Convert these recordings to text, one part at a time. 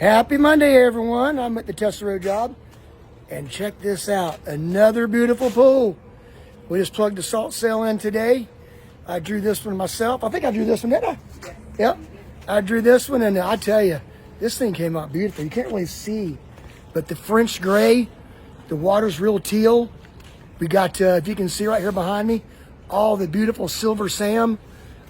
Happy Monday, everyone. I'm at the Tesoro job. And check this out. Another beautiful pool. We just plugged the salt cell in today. I drew this one myself. I think I drew this one, didn't I? Yes. Yep. I drew this one, and I tell you, this thing came out beautiful. You can't really see, but the French gray, the water's real teal. We got, if you can see right here behind me, all the beautiful silver Sam,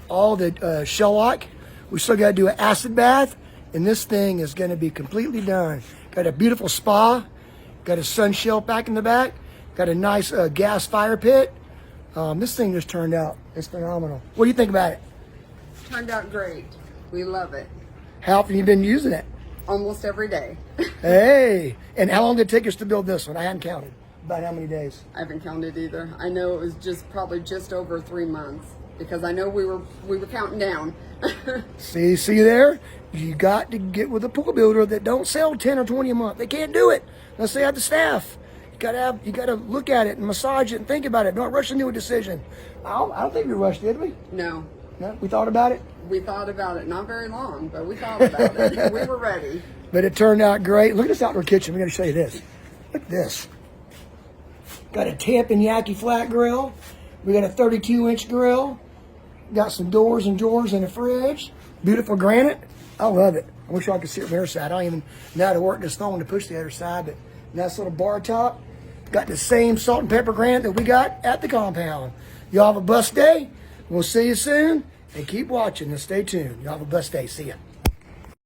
all the shellac. We still got to do an acid bath, and this thing is going to be completely done. Got a beautiful spa, got a sun shelf back in the back, got a nice gas fire pit. This thing just turned out. It's phenomenal. What do you think about it? Turned out great. We love it. How often have you been using it? Almost every day. Hey, and how long did it take us to build this one? I hadn't counted. About how many days? I haven't counted either. I know it was probably just over 3 months because I know we were counting down. See there? You got to get with a pool builder that don't sell 10 or 20 a month. They can't do it unless they have the staff. You gotta look at it and massage it and think about it. Don't rush into a decision. I don't think we rushed, did we? No. No, we thought about it. We thought about it. Not very long, but we thought about it. We were ready. But it turned out great. Look at this outdoor kitchen. We got to show you this. Look at this. Got a teppanyaki flat grill. We got a 32-inch grill. Got some doors and drawers in the fridge. Beautiful granite. I love it. I wish I could see it from the other side. I don't even know how to work this phone to push the other side, but nice little bar top. Got the same salt and pepper granite that we got at the compound. Y'all have a blessed day. We'll see you soon. And keep watching and stay tuned. Y'all have a blessed day. See ya.